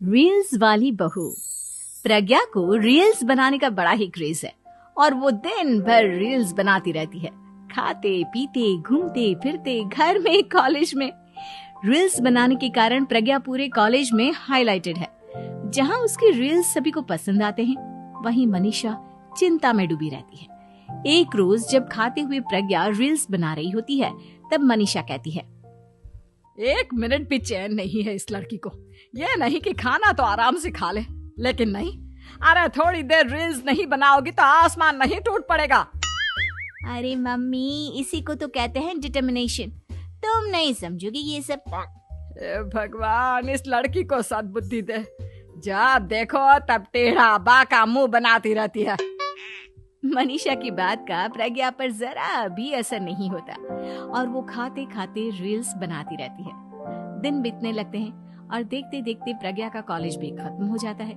Reels वाली बहू। प्रज्ञा को रील्स बनाने का बड़ा ही क्रेज है और वो दिन भर रील्स बनाती रहती है। खाते पीते घूमते फिरते घर में कॉलेज में रील्स बनाने के कारण प्रज्ञा पूरे कॉलेज में हाईलाइटेड है। जहां उसकी रील्स सभी को पसंद आते हैं, वहीं मनीषा चिंता में डूबी रहती है। एक रोज जब खाते हुए प्रज्ञा रील्स बना रही होती है, तब मनीषा कहती है, 1 मिनट भी चैन नहीं है इस लड़की को। ये नहीं कि खाना तो आराम से खा ले, लेकिन नहीं, अरे थोड़ी देर रील्स नहीं बनाओगी तो आसमान नहीं टूट पड़ेगा। अरे मम्मी, इसी को तो कहते हैं डिटर्मिनेशन। तुम नहीं समझोगी ये सब। भगवान, इस लड़की को सद्बुद्धि दे। जब देखो तब टेढ़ा बाका मुंह बनाती रहती है। मनीषा की बात का प्रज्ञा पर जरा भी असर नहीं होता और वो खाते खाते रील्स बनाती रहती है। दिन बीतने लगते हैं और देखते देखते प्रज्ञा का कॉलेज भी खत्म हो जाता है।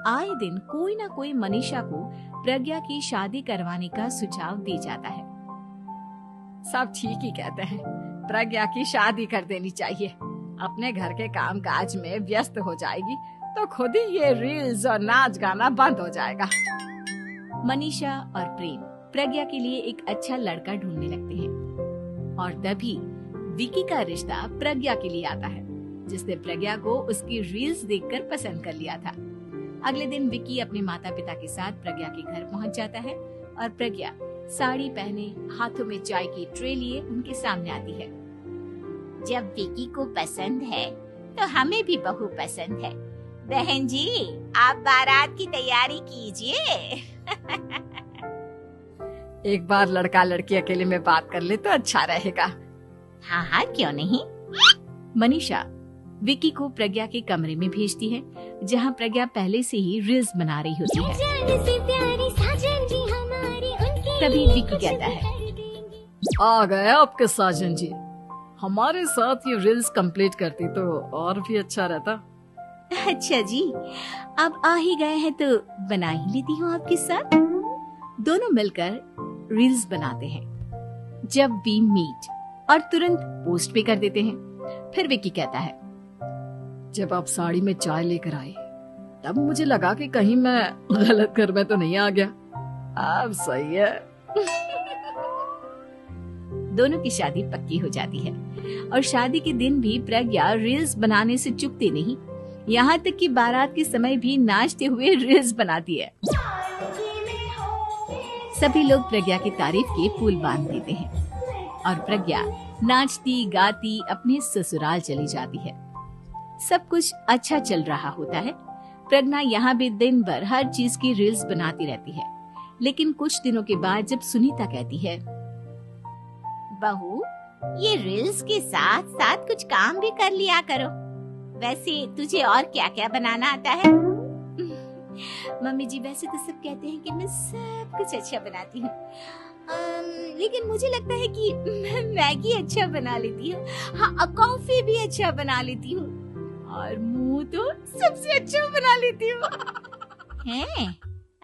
आए दिन कोई ना कोई मनीषा को प्रज्ञा की शादी करवाने का सुझाव दे जाता है। सब ठीक ही कहते हैं, प्रज्ञा की शादी कर देनी चाहिए। अपने घर के काम काज में व्यस्त हो जाएगी तो खुद ही ये रील्स और नाच गाना बंद हो जाएगा। मनीषा और प्रेम प्रज्ञा के लिए एक अच्छा लड़का ढूंढने लगते हैं और तभी विकी का रिश्ता प्रज्ञा के लिए आता है, जिसने प्रज्ञा को उसकी रील्स देखकर पसंद कर लिया था। अगले दिन विकी अपने माता पिता के साथ प्रज्ञा के घर पहुंच जाता है और प्रज्ञा साड़ी पहने हाथों में चाय की ट्रे लिए उनके सामने आती है। जब विकी को पसंद है तो हमें भी बहू पसंद है। बहन जी, आप बारात की तैयारी कीजिए। एक बार लड़का लड़की अकेले में बात कर ले तो अच्छा रहेगा। हाँ हाँ, क्यों नहीं। मनीषा विकी को प्रज्ञा के कमरे में भेजती है, जहां प्रज्ञा पहले से ही रील्स बना रही होती है। तभी विकी कहता है, आ गए आपके साजन जी। हमारे साथ ये रील्स कंप्लीट करती तो और भी अच्छा रहता। अच्छा जी, अब आ ही गए हैं तो बना ही लेती हूँ आपके साथ। दोनों मिलकर रील्स बनाते हैं। जब वी मीट और तुरंत पोस्ट भी कर देते हैं। फिर विकी कहता है, जब आप साड़ी में चाय लेकर आए तब मुझे लगा कि कहीं मैं गलत घर में तो नहीं आ गया। अब सही है। दोनों की शादी पक्की हो जाती है और शादी के दिन भी प्रज्ञा रील्स बनाने से चूकती नहीं। यहाँ तक कि बारात के समय भी नाचते हुए रील्स बनाती है। सभी लोग प्रज्ञा की तारीफ के पुल बांध देते हैं और प्रज्ञा नाचती गाती अपने ससुराल चली जाती है। सब कुछ अच्छा चल रहा होता है। प्रज्ञा यहाँ भी दिन भर हर चीज की रील्स बनाती रहती है। लेकिन कुछ दिनों के बाद जब सुनीता कहती है, बहू, ये रील्स के साथ साथ कुछ काम भी कर लिया करो। वैसे तुझे और क्या क्या बनाना आता है? मम्मी जी, वैसे तो सब कहते हैं कि मैं सब कुछ अच्छा बनाती हूँ, लेकिन मुझे लगता है कि मैं मैगी अच्छा बना लेती हूँ। हाँ, कॉफी भी अच्छा बना लेती हूँ और मुंह तो सबसे अच्छा बना लेती हूँ। हैं?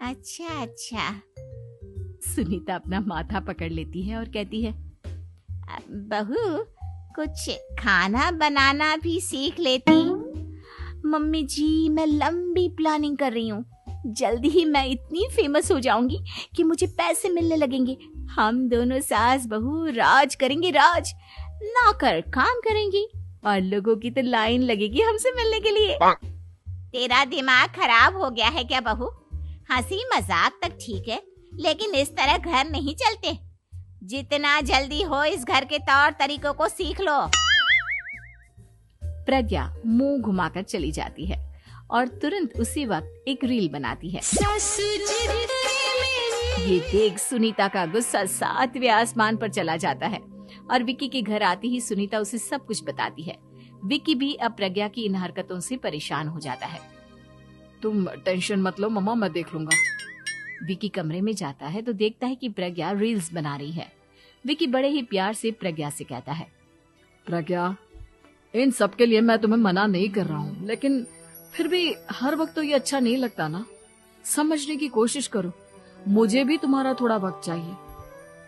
अच्छा अच्छा। सुनीता अपना माथा पकड़ लेती है और कहती है, बहू, कुछ खाना बनाना भी सीख लेती। मम्मी जी, मैं लंबी प्लानिंग कर रही हूँ। जल्दी ही मैं इतनी फेमस हो जाऊंगी कि मुझे पैसे मिलने लगेंगे। हम दोनों सास बहू राज करेंगे, राज नौकर काम करेंगे और लोगों की तो लाइन लगेगी हमसे मिलने के लिए। तेरा दिमाग खराब हो गया है क्या बहू? हंसी मजाक तक ठीक है, लेकिन इस तरह घर नहीं चलते। जितना जल्दी हो इस घर के तौर तरीकों को सीख लो। प्रज्ञा मुंह घुमाकर चली जाती है और तुरंत उसी वक्त एक रील बनाती है। ये देख सुनीता का गुस्सा 7वें आसमान पर चला जाता है और विकी के घर आती ही सुनीता उसे सब कुछ बताती है। विकी भी अब प्रज्ञा की इन हरकतों से परेशान हो जाता है। तुम टेंशन मत लो मम्मा, मैं देख लूंगा। विकी कमरे में जाता है तो देखता है कि प्रज्ञा रील्स बना रही है। विकी बड़े ही प्यार से प्रज्ञा से कहता है, प्रज्ञा, इन सब के लिए मैं तुम्हें मना नहीं कर रहा हूँ, लेकिन फिर भी हर वक्त तो ये अच्छा नहीं लगता ना। समझने की कोशिश करो, मुझे भी तुम्हारा थोड़ा वक्त चाहिए।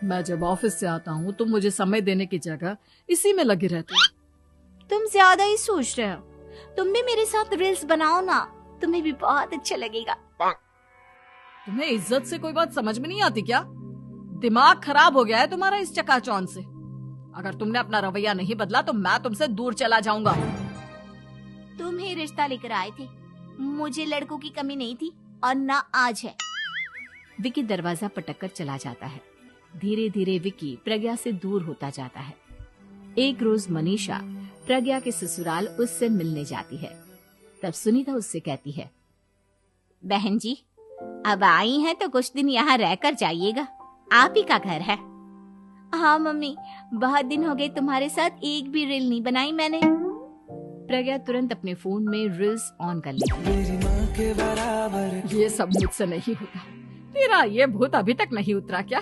मैं जब ऑफिस से आता हूँ तो मुझे समय देने की जगह इसी में लगी रहती है। तुम ज्यादा ही सोच रहे हो। तुम भी मेरे साथ रील्स बनाओ ना, तुम्हें भी बहुत अच्छा लगेगा। तुम्हें इज्जत से कोई बात समझ में नहीं आती क्या? दिमाग खराब हो गया है तुम्हारा इस चकाचौंध से। अगर तुमने अपना रवैया नहीं बदला तो मैं तुमसे दूर चला जाऊंगा। तुम ही रिश्ता लेकर आए थे, मुझे लड़कों की कमी नहीं थी और ना आज है। विकी दरवाजा पटककर चला जाता है। धीरे धीरे विकी प्रज्ञा से दूर होता जाता है। एक रोज मनीषा प्रज्ञा के ससुराल उससे मिलने जाती है। तब सुनीता उससे कहती है, बहन जी अब आई हैं तो कुछ दिन यहाँ रहकर जाइएगा, आप ही का घर है। हाँ मम्मी, बहुत दिन हो गए तुम्हारे साथ एक भी रील नहीं बनाई मैंने। प्रज्ञा तुरंत अपने फोन में रील्स ऑन कर लेती है। ये सब मुझसे नहीं होता। तेरा ये भूत अभी तक नहीं उतरा क्या?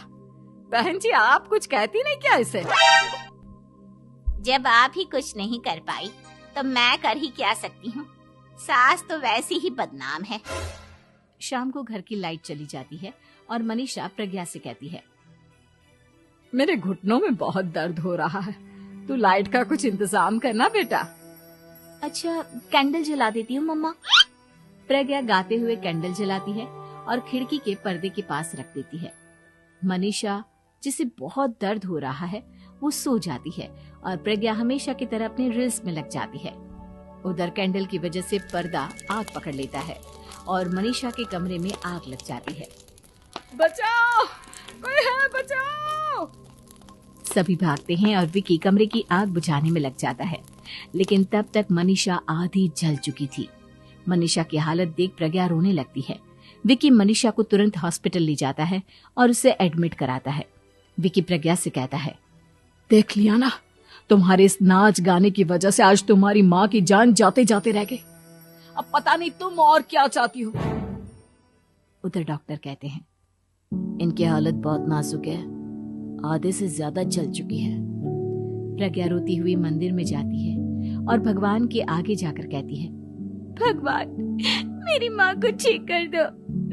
बहन जी आप कुछ कहती नहीं क्या इसे? जब आप ही कुछ नहीं कर पाई तो मैं कर ही क्या सकती हूँ। सास तो वैसी ही बदनाम है। शाम को घर की लाइट चली जाती है और मनीषा प्रज्ञा से कहती है, मेरे घुटनों में बहुत दर्द हो रहा है, तू लाइट का कुछ इंतजाम करना बेटा। अच्छा कैंडल जला देती हूँ मम्मा। प्रज्ञा गाते हुए कैंडल जलाती है और खिड़की के पर्दे के पास रख देती है। मनीषा जिसे बहुत दर्द हो रहा है वो सो जाती है और प्रज्ञा हमेशा की तरह अपने रील्स में लग जाती है। उधर कैंडल की वजह से पर्दा आग पकड़ लेता है और मनीषा के कमरे में आग लग जाती है। बचाओ, कोई है, बचाओ। सभी भागते हैं और विकी कमरे की आग बुझाने में लग जाता है, लेकिन तब तक मनीषा आधी जल चुकी थी। मनीषा की हालत देख प्रज्ञा रोने लगती है। विकी मनीषा को तुरंत हॉस्पिटल ले जाता है और उसे एडमिट कराता है। विकी प्रज्ञा से कहता है, देख लिया ना, तुम्हारे इस नाच गाने की वजह से आज तुम्हारी माँ की जान जाते जाते रह गई। अब पता नहीं तुम और क्या चाहती हो। उधर डॉक्टर कहते हैं, इनकी हालत बहुत नाजुक है, आधे से ज्यादा जल चुकी है। प्रज्ञा रोती हुई मंदिर में जाती है और भगवान के आगे जाकर कहती है, भगवान मेरी माँ को ठीक कर दो,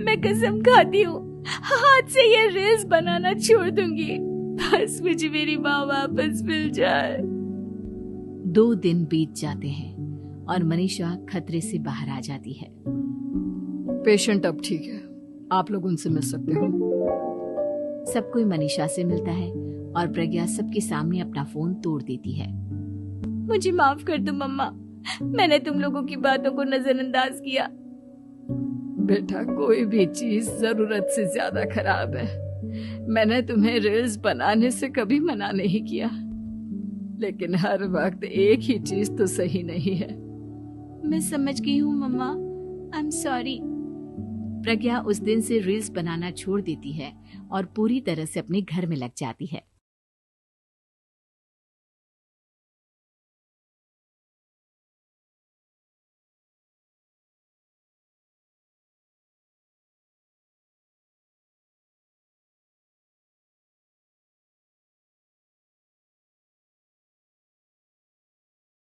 मैं कसम खाती हूँ हाथ से ये रील्स बनाना छोड़ दूंगी, बस मुझे मेरी माँ वापस मिल जाए। 2 दिन बीत जाते हैं और मनीषा खतरे से बाहर आ जाती है। पेशेंट अब ठीक है, आप लोग उनसे मिल सकते हो। सब कोई मनीषा से मिलता है और प्रज्ञा सबके सामने अपना फोन तोड़ देती है। मुझे माफ कर दो मम्मा, मैंने तुम लोगों की बातों को नजरअंदाज किया। बेटा कोई भी चीज जरूरत से ज्यादा खराब है। मैंने तुम्हें रील्स बनाने से कभी मना नहीं किया, लेकिन हर वक्त एक ही चीज तो सही नहीं है। मैं समझ गई हूँ मम्मा, आई एम सॉरी। प्रज्ञा उस दिन से रील्स बनाना छोड़ देती है और पूरी तरह से अपने घर में लग जाती है।